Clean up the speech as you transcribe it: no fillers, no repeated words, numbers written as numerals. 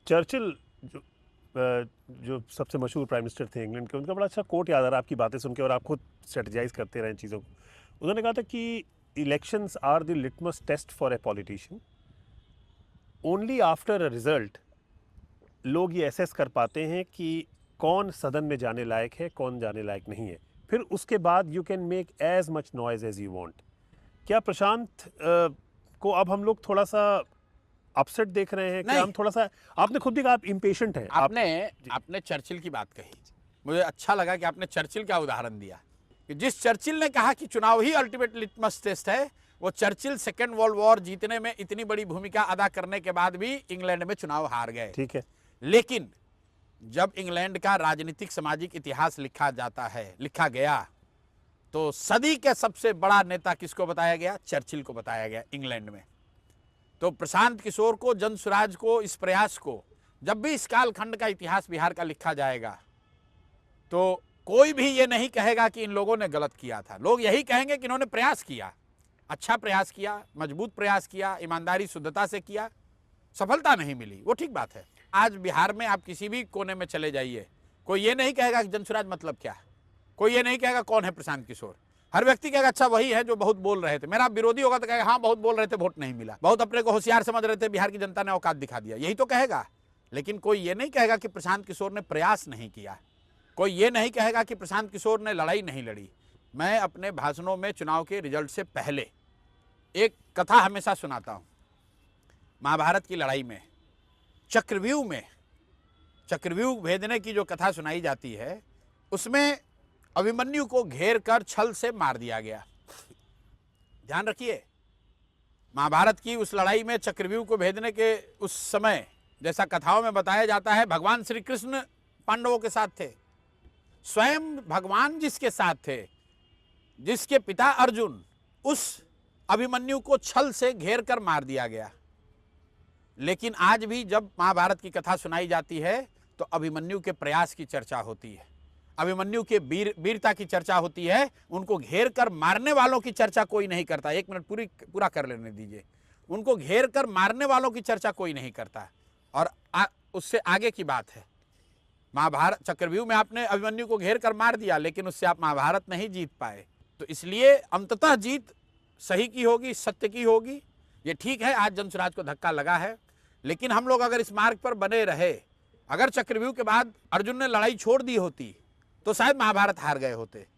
Churchill जो जो सबसे मशहूर प्राइम मिनिस्टर थे इंग्लैंड के, उनका बड़ा अच्छा कोट याद आ रहा है आपकी बातें सुन के, और आप खुद स्ट्रेटजाइज करते रहे चीज़ों को। उन्होंने कहा था कि elections are the litmus test for a politician. Only after a result लोग ये असेस कर पाते हैं कि कौन सदन में जाने लायक है, कौन जाने लायक नहीं है। फिर उसके बाद you can make as much noise as you want. क्या प्रशांत को अब हम लोग थोड़ा सा अपसेट देख रहे हैं? क्या नहीं, हम थोड़ा सा, आपने खुद भी कहा आप इम्पेशेंट हैं। आपने आपने चर्चिल की बात कही, मुझे अच्छा लगा कि आपने चर्चिल का उदाहरण दिया कि जिस चर्चिल ने कहा कि चुनाव ही अल्टीमेट लिटमस टेस्ट है, वो चर्चिल सेकेंड वर्ल्ड वॉर जीतने में इतनी बड़ी भूमिका अदा करने के बाद भी इंग्लैंड में चुनाव हार गए। ठीक है। लेकिन जब इंग्लैंड का राजनीतिक सामाजिक इतिहास लिखा गया, तो सदी के सबसे बड़ा नेता किसको बताया गया? चर्चिल को बताया गया इंग्लैंड में। तो प्रशांत किशोर को, जन स्वराज को, इस प्रयास को, जब भी इस कालखंड का इतिहास बिहार का लिखा जाएगा, तो कोई भी ये नहीं कहेगा कि इन लोगों ने गलत किया था। लोग यही कहेंगे कि इन्होंने प्रयास किया, अच्छा प्रयास किया, मजबूत प्रयास किया, ईमानदारी शुद्धता से किया, सफलता नहीं मिली, वो ठीक बात है। आज बिहार में आप किसी भी कोने में चले जाइए, कोई ये नहीं कहेगा कि जनसुराज मतलब क्या है, कोई ये नहीं कहेगा कौन है प्रशांत किशोर। हर व्यक्ति कहेगा अच्छा वही है जो बहुत बोल रहे थे। मेरा विरोधी होगा तो कहेगा हाँ बहुत बोल रहे थे, वोट नहीं मिला, बहुत अपने को होशियार समझ रहे थे, बिहार की जनता ने औकात दिखा दिया, यही तो कहेगा। लेकिन कोई ये नहीं कहेगा कि प्रशांत किशोर ने प्रयास नहीं किया, कोई ये नहीं कहेगा कि प्रशांत किशोर ने लड़ाई नहीं लड़ी। मैं अपने भाषणों में चुनाव के रिजल्ट से पहले एक कथा हमेशा सुनाता हूँ। महाभारत की लड़ाई में चक्रव्यूह भेदने की जो कथा सुनाई जाती है, उसमें अभिमन्यु को घेर कर छल से मार दिया गया। ध्यान रखिए, महाभारत की उस लड़ाई में चक्रव्यूह को भेदने के उस समय, जैसा कथाओं में बताया जाता है, भगवान श्री कृष्ण पांडवों के साथ थे। स्वयं भगवान जिसके साथ थे, जिसके पिता अर्जुन, उस अभिमन्यु को छल से घेर कर मार दिया गया। लेकिन आज भी जब महाभारत की कथा सुनाई जाती है तो अभिमन्यु के प्रयास की चर्चा होती है, अभिमन्यु के वीरता की चर्चा होती है। उनको घेर कर मारने वालों की चर्चा कोई नहीं करता। एक मिनट पूरा कर लेने दीजिए। उनको घेर कर मारने वालों की चर्चा कोई नहीं करता। और उससे आगे की बात है, महाभारत चक्रव्यूह में आपने अभिमन्यु को घेर कर मार दिया, लेकिन उससे आप महाभारत नहीं जीत पाए। तो इसलिए अंततः जीत सही की होगी, सत्य की होगी। ये ठीक है, आज जनसुराज को धक्का लगा है, लेकिन हम लोग अगर इस मार्ग पर बने रहे, अगर चक्रव्यूह के बाद अर्जुन ने लड़ाई छोड़ दी होती, तो शायद महाभारत हार गए होते।